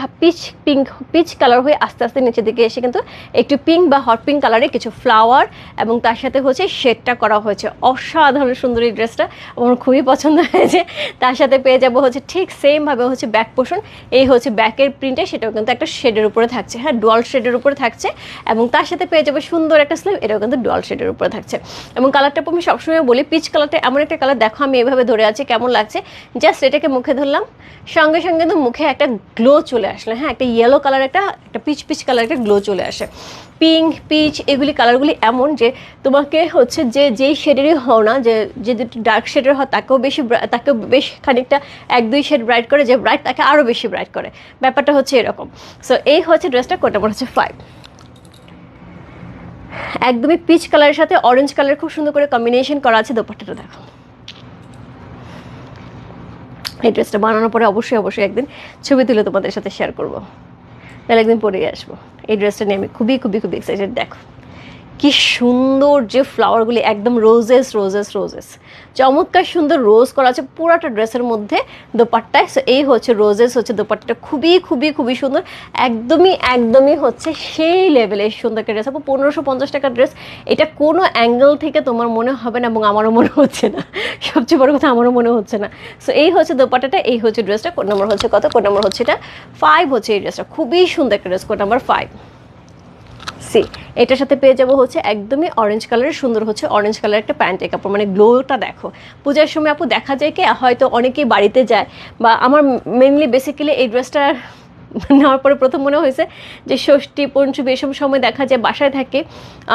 পিচ কালার হয়ে আস্তে আস্তে নিচের দিকে এসে কিন্তু একটু পিঙ্ক বা হট পিঙ্ক কালারে কিছু ফ্লাওয়ার এবং তার সাথে হচ্ছে শেডটা করা হয়েছে। অসাধারণ সুন্দর এই ড্রেসটা, আমার খুবই পছন্দ হয়েছে। তার সাথে পেয়ে যাবো হচ্ছে ঠিক সেমভাবে হচ্ছে ব্যাক পোর্শন। এই হচ্ছে ব্যাকের প্রিন্টে, সেটাও কিন্তু একটা শেডের উপরে থাকছে, হ্যাঁ ডুয়াল শেডের উপরে থাকছে। এবং তার সাথে পেয়ে যাবে সুন্দর একটা স্লিভ, এটাও কিন্তু ডুয়াল শেডের উপরে থাকছে। এবং কালারটা আমি সবসময় বলি পিচ কালারটা এমন একটা কালার, দেখো আমি এভাবে ধরে আছি কেমন লাগছে, জাস্ট এটাকে মুখে ধরলাম সঙ্গে সঙ্গে কিন্তু মুখে একটা গ্লো চলে আসলো, হ্যাঁ একটা ইয়েলো কালার একটা পিচ কালার একটা গ্লো চলে আসে। পিঙ্ক পিচ এগুলি কালারগুলি এমন যে তোমাকে হচ্ছে যে যেই শেডেরই হও না, যে ডার্ক শেডের হয় তাকেও বেশ খানিকটা 1-2 শেড ব্রাইট করে, যে ব্রাইট তাকে আরও বেশি ব্রাইট করে, ব্যাপারটা হচ্ছে এরকম। সো এই হচ্ছে ড্রেসটা, কোড নাম্বার হচ্ছে 5। একদমই পিচ কালারের সাথে অরেঞ্জ কালার খুব সুন্দর করে কম্বিনেশন করা আছে। দোপাট্টাটা দেখো। এই ড্রেসটা বানানোর পরে অবশ্যই একদিন ছবি তুলে তোমাদের সাথে শেয়ার করবো, তাহলে একদিন পরেই আসবো। এই ড্রেসটা নিয়ে আমি খুবই এক্সাইটেড। দেখো কি সুন্দর যে ফ্লাওয়ারগুলি, একদম রোজেস চমৎকার সুন্দর রোজ করা আছে পুরাটা ড্রেসের মধ্যে দোপাট্টায়। সো এই হচ্ছে রোজেস হচ্ছে দোপাট্টাটা, খুবই সুন্দর, একদমই হচ্ছে সেই লেভেলের সুন্দর একটা ড্রেস। আপু 1550 টাকার ড্রেস, এটা কোনো অ্যাঙ্গেল থেকে তোমার মনে হবে না, এবং আমারও মনে হচ্ছে না, সবচেয়ে বড় কথা আমারও মনে হচ্ছে না। সো এই হচ্ছে দোপাট্টাটা, এই হচ্ছে ড্রেসটা। কোড নাম্বার হচ্ছে কত? কোড নাম্বার হচ্ছে এটা 5 হচ্ছে এই ড্রেসটা, খুবই সুন্দর একটা ড্রেস, কোড নাম্বার 5। এটার সাথে পেয়ে যাবো হচ্ছে একদমই অরেঞ্জ কালারের সুন্দর হচ্ছে অরেঞ্জ কালারের একটা প্যান্টের কাপড়, মানে গ্লোটা দেখো। পূজার সময় আপু দেখা যায় কি হয়তো অনেকেই বাড়িতে যায়, বা আমার মেনলি বেসিক্যালি এই ড্রেসটা নেওয়ার পরে প্রথম মনে হয়েছে যে ষষ্ঠী পঞ্চমী এসব সময় দেখা যায় বাসায় থাকে,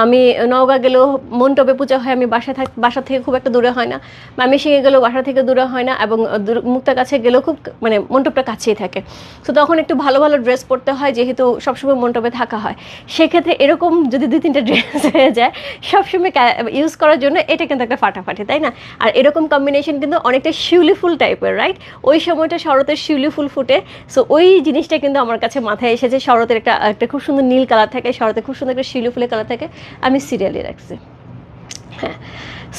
আমি নওগাঁ গেলেও মণ্ডপে পূজা হয়, আমি বাসা থেকে খুব একটা দূরে হয় না, ময়মনসিংহে গেলেও বাসা থেকে দূরে হয় না, এবং মুক্তার কাছে গেলেও খুব মানে মণ্ডপটা কাছেই থাকে। তো তখন একটু ভালো ড্রেস পরতে হয়, যেহেতু সবসময় মণ্ডপে থাকা হয়। সেক্ষেত্রে এরকম যদি 2-3টা ড্রেস হয়ে যায় সবসময় ইউজ করার জন্য, এটা কিন্তু একটা ফাটাফাটি, তাই না? আর এরকম কম্বিনেশন কিন্তু অনেকটা শিউলি ফুল টাইপের, রাইট? ওই সময়টা শরতের শিউলি ফুল ফুটে। সো ওই জিনিসটা কিন্তু আমার কাছে মাথায় এসেছে। শরতের একটা খুব সুন্দর নীল কালার থাকে, শরতের খুব সুন্দর একটা শিউলি ফুলের কালার থাকে, আমি সিরিয়ালি রাখছি, হ্যাঁ।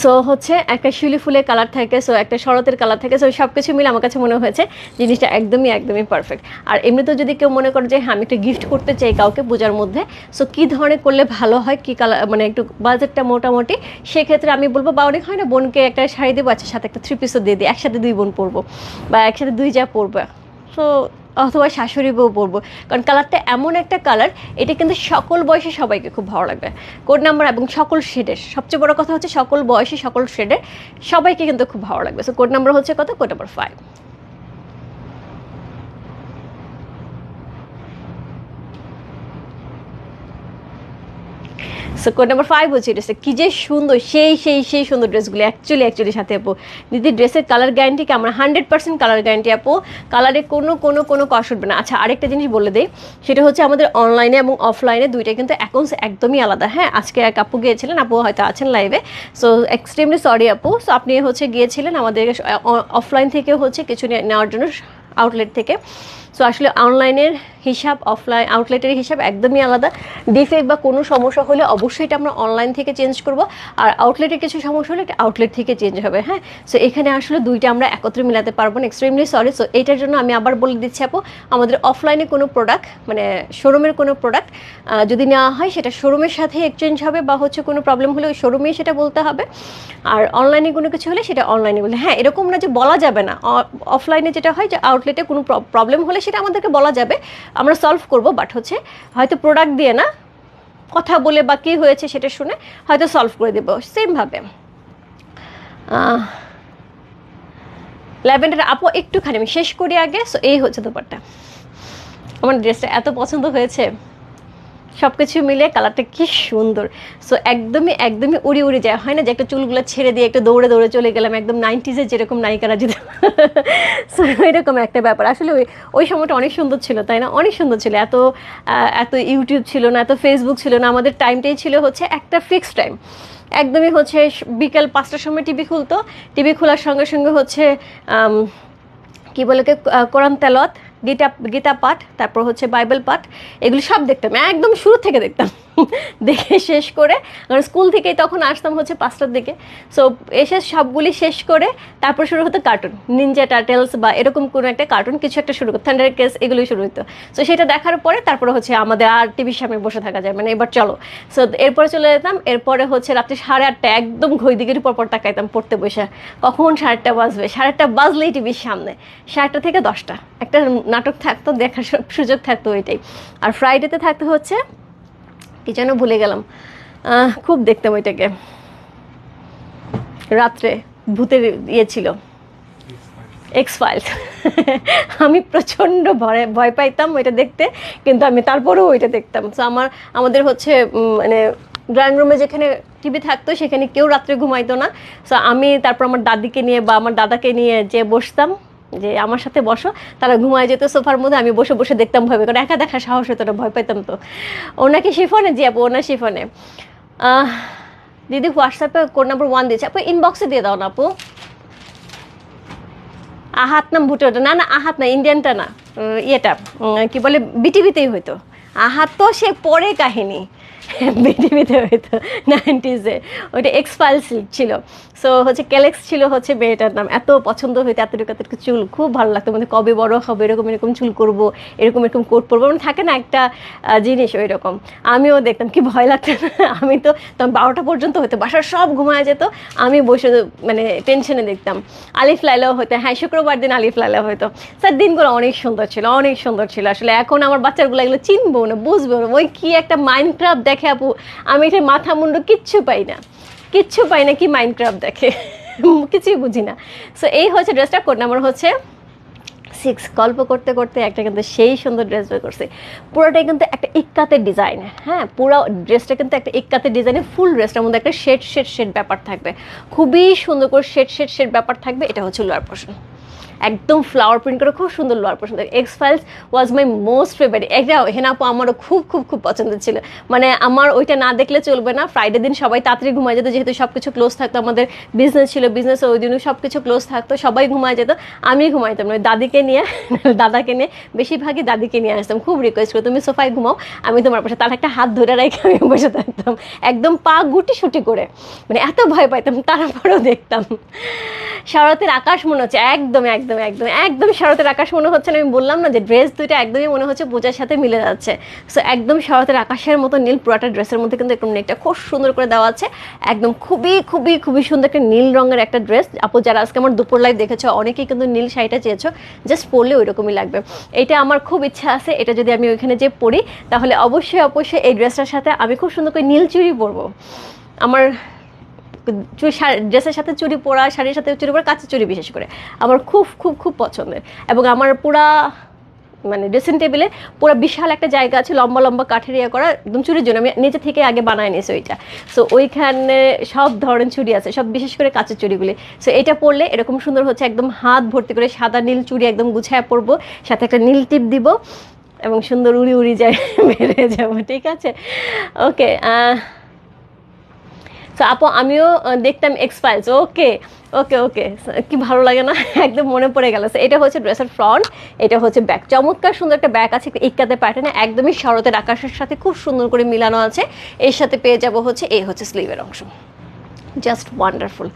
সো হচ্ছে একটা শিউলি ফুলের কালার থাকে, সো একটা শরতের কালার থাকে। সো সব কিছু মিলে আমার কাছে মনে হয়েছে জিনিসটা একদমই পারফেক্ট। আর এমনিতেও যদি কেউ মনে করে যে হ্যাঁ আমি একটা গিফট করতে চাই কাউকে পূজার মধ্যে, সো কী ধরনের করলে ভালো হয়, কী কালার মানে একটু বাজেটটা মোটামুটি, সেক্ষেত্রে আমি বলবো, বা অনেক হয় না বোনকে একটা শাড়ি দেবো, আচ্ছা সাথে একটা 3 পিসও দিয়ে দিই, একসাথে 2 বোন পরবো, বা একসাথে 2 যা পরবো, সো অথবা শাশুড়ি বউ পরবো, কারণ কালারটা এমন একটা কালার, এটা কিন্তু সকল বয়সে সবাইকে খুব ভালো লাগবে। কোড নাম্বার এবং সকল শেডের, সবচেয়ে বড় কথা হচ্ছে সকল বয়সে সকল শেডের সবাইকে কিন্তু খুব ভালো লাগবে। সো কোড নাম্বার হচ্ছে কত? Code number 5। So code number 5 হচ্ছে ড্রেসটা, কি যে সুন্দর, সেই সুন্দর ড্রেসগুলি অ্যাকচুয়ালি সাথে আপু দিদি ড্রেসের কালার গ্যারান্টি কি? আমরা 100% কালার গ্যারান্টি আপু, কালারে কোনো কষ্ট উঠবে না। আচ্ছা আরেকটা জিনিস বলে দিই, সেটা হচ্ছে আমাদের অনলাইনে এবং অফলাইনে দুইটা কিন্তু অ্যাকাউন্টস একদমই আলাদা, হ্যাঁ। আজকে এক আপু গিয়েছিলেন, আপু হয়তো আছেন লাইভে, সো এক্সট্রিমলি সরি আপু। সো আপনি হচ্ছে গিয়েছিলেন আমাদের অফলাইন থেকে হচ্ছে কিছু নেওয়ার জন্য আউটলেট থেকে। সো আসলে অনলাইনের হিসাব অফলাইন আউটলেটের হিসাব একদমই আলাদা। ডিফেক্ট বা কোনো সমস্যা হলে অবশ্যই এটা আমরা অনলাইন থেকে চেঞ্জ করব, আর আউটলেটের কিছু সমস্যা হলে এটা আউটলেট থেকে চেঞ্জ হবে, হ্যাঁ। সো এখানে আসলে দুইটা আমরা একত্রে মিলাতে পারবো না, এক্সট্রিমলি সরি। সো এইটার জন্য আমি আবার বলে দিচ্ছি আপু, আমাদের অফলাইনে কোনো প্রোডাক্ট মানে শোরুমের কোনো প্রোডাক্ট যদি নেওয়া হয় সেটা শোরুমের সাথে এক্সচেঞ্জ হবে, বা হচ্ছে কোনো প্রবলেম হলে ওই শোরুমেই সেটা বলতে হবে। আর অনলাইনে কোনো কিছু হলে সেটা অনলাইনে বলতে, হ্যাঁ এরকম না যে বলা যাবে না। অফলাইনে যেটা হয় যে আউটলেটে কোনো প্রবলেম হলে সেটা আমাদেরকে বলা যাবে, আমরা সলভ করব, বাট হচ্ছে হয়তো প্রোডাক্ট দিয়ে না, কথা বলে বা কী হয়েছে সেটা শুনে হয়তো সলভ করে দেবো সেমভাবে। ল্যাভেন্ডার আপু একটুখানি আমি শেষ করি আগে। সো এই হচ্ছে দোপাট্টা, আমার ড্রেসটা এত পছন্দ হয়েছে, সব কিছু মিলে কালারটা কি সুন্দর। সো একদমই একদমই উড়ি উড়ি যায়, হয় না যে একটা চুলগুলো ছেড়ে দিয়ে একটু দৌড়ে দৌড়ে চলে গেলাম, একদম 90s যেরকম নায়িকারা যেত। সো এরকম একটা ব্যাপার। আসলে ওই সময়টা অনেক সুন্দর ছিল, তাই না? অনেক সুন্দর ছিল। এত ইউটিউব ছিল না, এত ফেসবুক ছিল না, আমাদের টাইমটাই ছিল হচ্ছে একটা ফিক্সড টাইম। একদমই হচ্ছে বিকেল 5টার সময় টিভি খুলতো, টিভি খোলার সঙ্গে সঙ্গে হচ্ছে কি বলে কোরআন তেলাওয়াত, গীতা পাঠ, তারপর হচ্ছে বাইবেল পাঠ, এগুলো সব দেখতাম, একদম শুরু থেকে দেখতাম। দেখে শেষ করে, কারণ স্কুল থেকেই তখন আসতাম হচ্ছে 5টার দিকে। সো এসে সবগুলি শেষ করে তারপর শুরু হতো কার্টুন, নিনজা টার্টেলস বা এরকম কোনো একটা কার্টুন কিছু একটা শুরু করতো, থান্ডার কেস, এগুলোই শুরু হতো। সো সেটা দেখার পরে তারপরে হচ্ছে আমাদের আর টিভির সামনে বসে থাকা যায়, মানে এবার চলো। সো এরপরে চলে যেতাম, এরপরে হচ্ছে রাত্রি 8:30 একদম ঘড়ি দিকের পরপর তাকাইতাম পড়তে বসে, কখন 8:30 বাজবে। 8:30 বাজলেই টিভির সামনে 8:30 থেকে 10টা একটা নাটক থাকতো, দেখার সুযোগ থাকতো ওইটাই। আর ফ্রাইডেতে থাকতে হচ্ছে কি যেন ভুলে গেলাম, খুব দেখতাম ওইটাকে, রাত্রে ভূতের ইয়ে ছিল, এক্স ফাইলস। আমি প্রচণ্ড ভয় পাইতাম ওইটা দেখতে, কিন্তু আমি তারপরেও ওইটা দেখতাম। সো আমাদের হচ্ছে মানে ড্রয়িং রুমে যেখানে টিভি থাকতো সেখানে কেউ রাত্রে ঘুমাইতো না। সো আমি তারপর আমার দাদিকে নিয়ে বা আমার দাদাকে নিয়ে যে বসতাম, যে আমার সাথে বসো, তারা ঘুমায় যেত সোফার মধ্যে, আমি বসে বসে দেখতাম, ভয় কারণ একা দেখা সাহস হতো না, ভয় পাইতাম। তো ওনাকে শিফনে, জি আপু ওনার শিফনে। দিদি হোয়াটসঅ্যাপে কোড নাম্বার 1 দিয়েছে, আপু ইনবক্সে দিয়ে দাও না আপু। আহাত নাম ভুটোটা, না না আহাত না, ইন্ডিয়ানটা না, ইয়েটা কি বলে বিটিভিতেই হইতো। আহাত তো সে পরে কাহিনী, বিটিভিতে হইতো 90s, ওইটা এক্স ফাইলস ছিল। সো হচ্ছে ক্যালেক্স ছিল হচ্ছে মেয়েটার নাম, এত পছন্দ হইতো, এতটুকু চুল খুব ভালো লাগতো, মানে কবে বড় হবে, এরকম এরকম চুল করবো, এরকম এরকম কোট পরবো, মানে থাকে না একটা জিনিস ওই রকম। আমিও দেখতাম, কি ভয় লাগতো না, আমি তো তখন 12টা পর্যন্ত হতো, বাসার সব ঘুমায় যেত, আমি বসে মানে টেনশনে দেখতাম। আলিফ লাইলাও হতো, হ্যাঁ শুক্রবার দিন আলিফ লাইলা হতো। স্যার দিনগুলো অনেক সুন্দর ছিল, অনেক সুন্দর ছিল। আসলে এখন আমার বাচ্চাগুলো এগুলো চিনবো না, বুঝবো না, ওই কি একটা মাইনক্রাফট দেখে আপু, আমি এটা মাথা মুন্ডু কিচ্ছু পাই না, কি মাইনক্রাফট দেখে, কিছুই বুঝি না। সো এই হচ্ছে ড্রেসটা, কোড নাম্বার হচ্ছে 6। গল্প করতে করতে একটা কিন্তু সেই সুন্দর ড্রেস বের করছে, পুরোটাই কিন্তু একটা ইক্কাতের ডিজাইন। হ্যাঁ, পুরো ড্রেসটা কিন্তু একটা ইক্কাতের ডিজাইনে, ফুল ড্রেসটার মধ্যে একটা শেড ব্যাপার থাকবে, খুবই সুন্দর করে শেড ব্যাপার থাকবে। এটা হচ্ছে লোয়ার পোর্শন, একদম ফ্লাওয়ার প্রিন্ট করে খুব সুন্দর lower portion. X files was my most favourite. এটা হেনা আপু আমারও খুব খুব খুব পছন্দের ছিল, মানে আমার ওইটা না দেখলে চলবে না। ফ্রাইডে দিন সবাই তাড়াতাড়ি ঘুমায় যেত, যেহেতু সব কিছু ক্লোজ থাকতো, আমাদের বিজনেস ছিল, বিজনেস ওই দিনও সব কিছু ক্লোজ থাকতো, সবাই ঘুমায় যেত, আমি ঘুমাইতাম না। দাদিকে নিয়ে দাদাকে নিয়ে, বেশিরভাগই দাদিকে নিয়ে আসতাম, খুব রিকোয়েস্ট করে তুমি সোফায় ঘুমাও, আমি তোমার পাশে, তার একটা হাত ধরে রেখে আমি বসে থাকতাম, একদম পা গুটি সুটি করে, মানে এত ভয় পাইতাম, তারপরেও দেখতাম। শরতের আকাশ মনে হচ্ছে, একদম একদম একদম একদম শরতের আকাশ মনে হচ্ছে না। আমি বললাম না যে ড্রেস দুইটা একদমই মনে হচ্ছে পূজার সাথে মিলে যাচ্ছে। সো একদম শরতের আকাশের মতো নীল, পুরাটা ড্রেসের মধ্যে কিন্তু একদম নেকটা খুব সুন্দর করে দেওয়া আছে, একদম খুবই খুবই খুবই সুন্দর একটা নীল রঙের একটা ড্রেস। আপু যারা আজকে আমার দুপুর লাইভ দেখেছো অনেকেই কিন্তু নীল শাড়িটা চেয়েছো, জাস্ট পরলে ওই রকমই লাগবে। এটা আমার খুব ইচ্ছা আছে, এটা যদি আমি ওইখানে যে পরি তাহলে অবশ্যই অবশ্যই এই ড্রেসটার সাথে আমি খুব সুন্দর করে নীল চুড়ি পরবো। আমার ড্রেসের সাথে চুড়ি পরা, শাড়ির সাথে চুড়ি পরা, কাঁচের চুড়ি বিশেষ করে আমার খুব খুব খুব পছন্দের। এবং আমার পুরা মানে ড্রেসিং টেবিলে পুরো বিশাল একটা জায়গা আছে, লম্বা লম্বা কাঠের ইয়ে করা, একদম চুড়ির জন্য আমি নিচে থেকে আগে বানায় নিয়েছি ওইটা। সো ওইখানে সব ধরনের চুড়ি আছে, সব বিশেষ করে কাঁচের চুড়িগুলি। সো এটা পরলে এরকম সুন্দর হচ্ছে, একদম হাত ভর্তি করে সাদা নীল চুড়ি একদম গুছায় পরবো, সাথে একটা নীল টিপ দিব এবং সুন্দর উড়ি উড়ি যায় বেড়ে যাবো, ঠিক আছে? ওকে, সো আপু আমিও দেখতাম এক্স ফাইলস। ওকে ওকে ওকে, কি ভালো লাগে না, একদম মনে পড়ে গেল। এটা হচ্ছে ড্রেসের ফ্রন্ট, এটা হচ্ছে ব্যাক, চমৎকার সুন্দর একটা ব্যাক আছে, ইক্কাতে প্যাটার্নে, একদমই শরতের আকাশের সাথে খুব সুন্দর করে মিলানো আছে। এর সাথে পেয়ে যাব হচ্ছে এই হচ্ছে স্লিভের অংশ, জাস্ট ওয়ান্ডারফুল।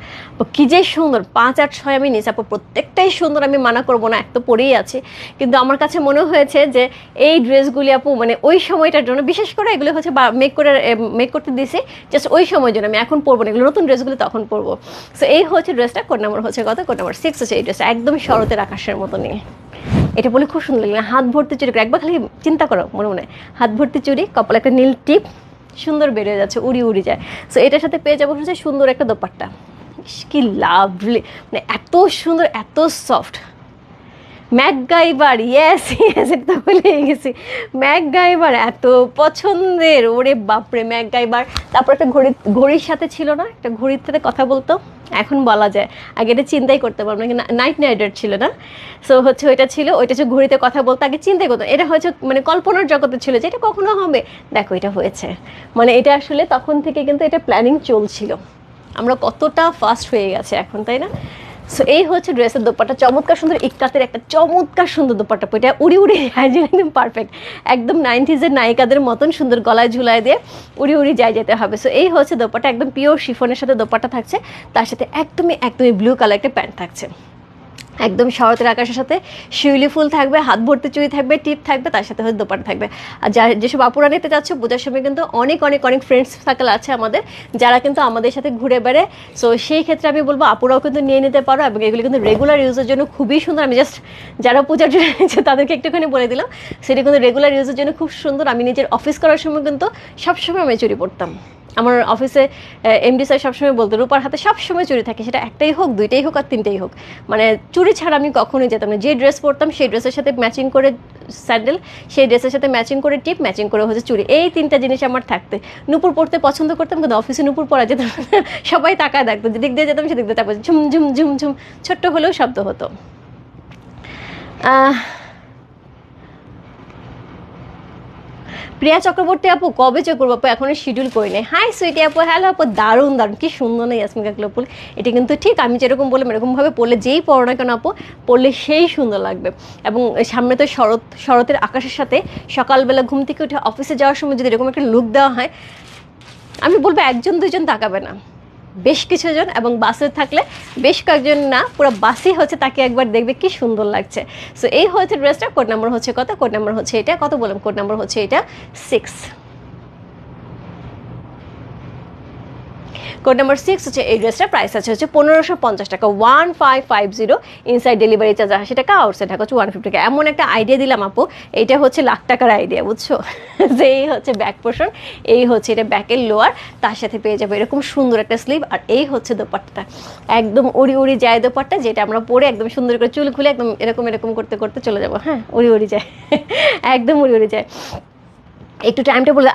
কি যে সুন্দর, 5 আর 6 আমি নিয়েছি আপু, প্রত্যেকটাই সুন্দর, আমি মানা করবো না, এক তো পরেই আছে। কিন্তু আমার কাছে মনে হয়েছে যে এই ড্রেসগুলি আপু মানে ওই সময়টার জন্য, বিশেষ করে এগুলো হচ্ছে মেক করতে দিয়েছি জাস্ট ওই সময়ের জন্য, আমি এখন পরবো না, এগুলো নতুন ড্রেসগুলো তখন পরবো। সো এই হচ্ছে ড্রেসটা, কোড নাম্বার হচ্ছে কত? কোড নাম্বার 6 হচ্ছে এই ড্রেসটা, একদম শরতের আকাশের মতো নিয়ে। এটা বলে খুব সুন্দর লাগলো, হাত ভর্তি চুরি করে, একবার খালি চিন্তা করো মনে মনে, হাত ভর্তি চুরি, কপালে একটা নীল টিপ, সুন্দর বেড়ে যাচ্ছে, উড়ি উড়ি যায়। সো এটার সাথে পেয়ে যাবো হচ্ছে সুন্দর একটা দোপাট্টা, কি লাভলি, মানে এত সুন্দর, এত সফট, ম্যাকগাইভার, ইয়েস ইয়েস, এটা ভুলে গেছি। ম্যাকগাইভার এত পছন্দের, ওরে বাপরে ম্যাকগাইভার। তারপর একটা ঘড়ির সাথে ছিল না, একটা ঘড়ির সাথে কথা বলতো, এখন বলা যায়, আগে এটা চিন্তাই করতে পারবো না, নাইট রাইডার ছিল না। সো হচ্ছে ওইটা ছিল, ওইটা হচ্ছে ঘড়িতে কথা বলতো, আগে চিন্তাই করতো, এটা হচ্ছে মানে কল্পনার জগতে ছিল যে এটা কখনো হবে, দেখো এটা হয়েছে। মানে এটা আসলে তখন থেকে কিন্তু এটা প্ল্যানিং চলছিল, আমরা কতটা ফাস্ট হয়ে গেছে এখন, তাই না? সো এই হচ্ছে ড্রেসের দোপাট্টা, চমৎকার সুন্দর ইক্কাতের একটা চমৎকার সুন্দর দোপাট্টা, এটা উড়ি উড়ি একদম পারফেক্ট, একদম 90s নায়িকাদের মতন সুন্দর গলায় ঝুলায় দিয়ে উড়ি উড়ি যায় যেতে হবে। সো এই হচ্ছে দোপাট্টা, একদম পিওর শিফনের সাথে দোপাট্টা থাকছে, তার সাথে একদমই ব্লু কালার একটা প্যান্ট থাকছে, একদম শরতের আকাশের সাথে শিউলি ফুল থাকবে, হাত ভর্তি চুড়ি থাকবে, টিপ থাকবে, তার সাথে হয়তো দোপাট্টা থাকবে। আর যেসব আপুরা নিতে চাচ্ছে, বোঝার সময় কিন্তু অনেক ফ্রেন্ডস সার্কেল আছে আমাদের, যারা কিন্তু আমাদের সাথে ঘুরে বেড়ে। সো সেই ক্ষেত্রে আমি বলবো আপুরাও কিন্তু নিয়ে নিতে পারো, এবং এগুলো কিন্তু রেগুলার ইউজের জন্য খুবই সুন্দর। আমি জাস্ট যারা পূজার জন্য নিচ্ছে তাদেরকে একটুখানি বলে দিলাম, সেটা কিন্তু রেগুলার ইউজের জন্য খুব সুন্দর। আমি নিজের অফিস করার সময় কিন্তু সবসময় আমি চুড়ি পরতাম, আমার অফিসে এমডি স্যার সবসময় বলতো রূপার হাতে সবসময় চুড়ি থাকে, সেটা একটাই হোক, দুইটাই হোক, আর তিনটাই হোক, মানে চুড়ি ছাড়া আমি কখনোই যেতাম না। যে ড্রেস পরতাম সেই ড্রেসের সাথে ম্যাচিং করে স্যান্ডেল, সেই ড্রেসের সাথে ম্যাচিং করে টিপ, ম্যাচিং করে হচ্ছে চুড়ি, এই তিনটা জিনিস আমার থাকতে। নুপুর পরতে পছন্দ করতাম, কিন্তু অফিসে নুপুর পরা যেতাম সবাই তাকায় দেখতো, যেদিক দিয়ে যেতাম সেদিক দিয়ে তারপর ঝুম ঝুম ঝুম ঝুম ছোট্ট হলেও শব্দ হতো। প্রিয়া চক্রবর্তী আপু, কবে চেক করবো আপু, এখনো শিডিউল করি নাই। হাই সুইটি আপু, হ্যালো আপু, দারুণ কি সুন্দর না ইয়াসমিন কাকলি আপু, এটা কিন্তু ঠিক আমি যেরকম বললাম এরকমভাবে পড়লে, যেই পড়ো না কেন আপু, পড়লে সেই সুন্দর লাগবে। এবং সামনে তো শরতের আকাশের সাথে সকালবেলা ঘুম থেকে উঠে অফিসে যাওয়ার সময় যদি এরকম একটা লুক দেওয়া হয়, আমি বলবো 1-2 জন তাকাবে না, বেশ কিছুজন, এবং বাসে থাকলে বেশ কয়েকজন, না পুরো বাসই হচ্ছে তাকে একবার দেখবে কি সুন্দর লাগছে। সো এই হচ্ছে ড্রেসটা, কোড নাম্বার হচ্ছে কত, কোড নাম্বার হচ্ছে এটা, কত বললাম, কোড নাম্বার হচ্ছে এটা 6, কোড নাম্বার 6 হচ্ছে এই ড্রেসটার প্রাইস আছে হচ্ছে 1550 টাকা, 1550, ইনসাইড ডেলিভারি চার্জ 80 টাকা, আউটসাইড ঢাকা হচ্ছে 150 টাকা। এমন একটা আইডিয়া দিলাম আপু, এইটা হচ্ছে লাখ টাকার আইডিয়া, বুঝছো? যে এই হচ্ছে ব্যাক পোর্শন, এই হচ্ছে এটা ব্যাকের লোয়ার, তার সাথে পেয়ে যাবে এরকম সুন্দর একটা স্লিভ, আর এই হচ্ছে দোপাট্টাটা, একদম উড়ি যায় দোপাট্টা, যেটা আমরা পরে একদম সুন্দর করে চুল খুলে একদম এরকম করতে করতে চলে যাবো। হ্যাঁ, উড়ি যায় একদম উড়ি যায়। একটু টাইমটা বলে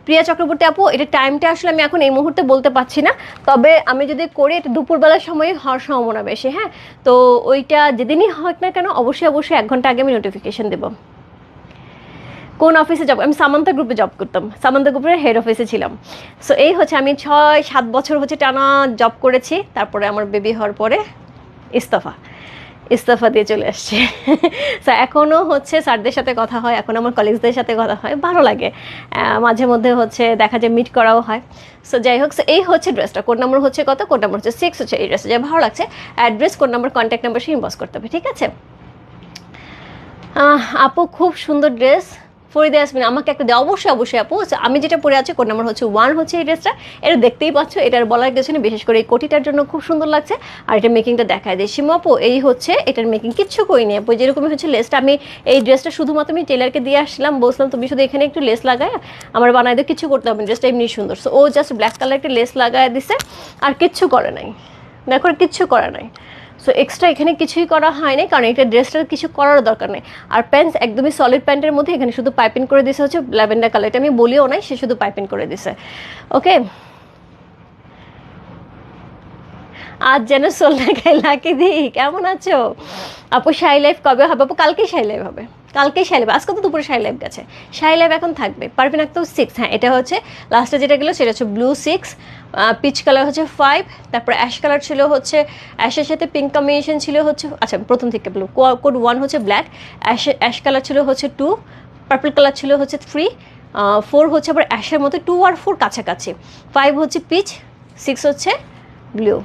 প্রিয়া চক্রবর্তী আপু, এটা টাইমটা আসলে আমি এখন এই মুহূর্তে বলতে পারছি না, তবে আমি যদি করি এটা দুপুরবেলার সময় হওয়ার সম্ভাবনা বেশি। হ্যাঁ, তো ওইটা যেদিনই হোক না কেন অবশ্যই 1 ঘন্টা আগে আমি নোটিফিকেশন দেবো। কোন অফিসে জব, আমি সামান্তা গ্রুপে জব করতাম, সামান্তা গ্রুপের হেড অফিসে ছিলাম। সো এই হচ্ছে আমি 6-7 বছর হচ্ছে টানা জব করেছি, তারপরে আমার বেবি হওয়ার পরে ইস্তফা দিয়ে চলে আসছে। সো এখনও হচ্ছে স্যারদের সাথে কথা হয়, এখন আমার কলিগসদের সাথে কথা হয়, ভালো লাগে, মাঝে মধ্যে হচ্ছে দেখা যায় মিট করাও হয়। সো যাই হোক, এই হচ্ছে ড্রেসটা, কোড নাম্বার হচ্ছে কত, কোড নাম্বার হচ্ছে 6 হচ্ছে এই ড্রেসটা, যা ভালো লাগছে address, code number, contact number সে ইনবক্স করতে হবে, ঠিক আছে? আপু খুব সুন্দর ড্রেস, ফরিদা ইয়াসমিন আমাকে একটা দেয়, অবশ্যই আপু। আমি যেটা পরে আছি কোড নাম্বার হচ্ছে 1 হচ্ছে এই ড্রেসটা, এটা দেখতেই পাচ্ছ, এটার বলার কিছু নেই, বিশেষ করে এই কোটিটার জন্য খুব সুন্দর লাগছে। আর এটা মেকিংটা দেখায় দেয় সীমা আপু, এই হচ্ছে এটার মেকিং কিচ্ছু করিনি আপু, যেরকমই হচ্ছে লেসটা, আমি এই ড্রেসটা শুধুমাত্র আমি টেলারকে দিয়ে আসলাম, বলছিলাম তুমি শুধু এখানে একটু লেস লাগায় আমার বানাই দাও, কিছু করতে হবে, ড্রেসটা এমনি সুন্দর। সো ও জাস্ট ব্ল্যাক কালার একটা লেস লাগায় দিছে, আর কিচ্ছু করে নাই, দেখো কিচ্ছু করা নাই। সো এক্সট্রা এখানে কিছুই করা হয়নি, কারণ এটা ড্রেসটার কিছু করার দরকার নেই। আর প্যান্টস একদমই সলিড প্যান্টের মধ্যে, এখানে শুধু পাইপিং করে দিছে হচ্ছে ল্যাভেন্ডার কালার, এটা আমি বলিও নাই, সে শুধু পাইপিং করে দিছে। ওকে, আজ যেন সোলটা গায়ে লাকি দিই, কেমন আছো আপু? শাই লাইফ কবে হবে আপু? কালকেই শাই লাইভ হবে, কালকেই শাই লাইভ, আজকে তো দুপুরে শাই লাইভ গেছে, শাই লাইভ এখন থাকবে। পারভিন আক্তার 6, হ্যাঁ এটা হচ্ছে লাস্টে যেটা গেলো সেটা হচ্ছে ব্লু 6, পিচ কালার হচ্ছে 5, তারপর অ্যাশ কালার ছিল হচ্ছে, অ্যাশের সাথে পিঙ্ক কম্বিনেশন ছিল হচ্ছে, আচ্ছা প্রথম থেকে ব্লু, কোড 1 হচ্ছে ব্ল্যাক, অ্যাশ কালার ছিল হচ্ছে 2, পার্পল কালার ছিল হচ্ছে 3, 4 হচ্ছে আবার অ্যাশের মতো, 2 আর 4 কাছাকাছি, 5 হচ্ছে পিচ, 6 হচ্ছে ব্লু,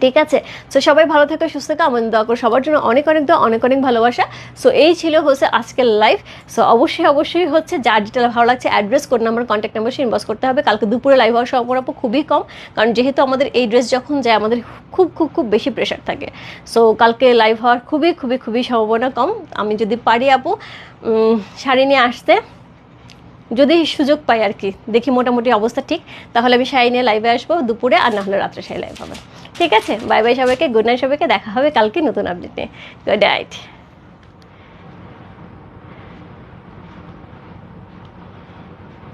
ঠিক আছে? সো সবাই ভালো থাকো, সুস্থ থাকো, আমাদের দোয়া করো সবার জন্য, অনেক দোয়া, অনেক ভালোবাসা। সো এই ছিল হচ্ছে আজকের লাইভ। সো অবশ্যই হচ্ছে যার যেটা ভালো লাগছে address, code number, contact number সে ইনবক্স করতে হবে। কালকে দুপুরে লাইভ হওয়ার সম্ভাবনা খুবই কম, কারণ যেহেতু আমাদের এই ড্রেস যখন যায় আমাদের খুব বেশি প্রেশার থাকে। সো কালকে লাইভ হওয়ার খুবই সম্ভাবনা কম। আমি যদি পারি আপু শাড়ি নিয়ে আসতে, যদি সুযোগ পাই আর কি, দেখি মোটামুটি অবস্থা ঠিক, তাহলে আমি শাড়ি নিয়ে লাইভে আসবো দুপুরে, আর না হলে রাত্রে শাড়ি লাইভ হবে। ঠিক আছে, বাই বাই সবাইকে, গুড নাইট সবাইকে, দেখা হবে কালকে নতুন আপডেট নিয়ে। Good night.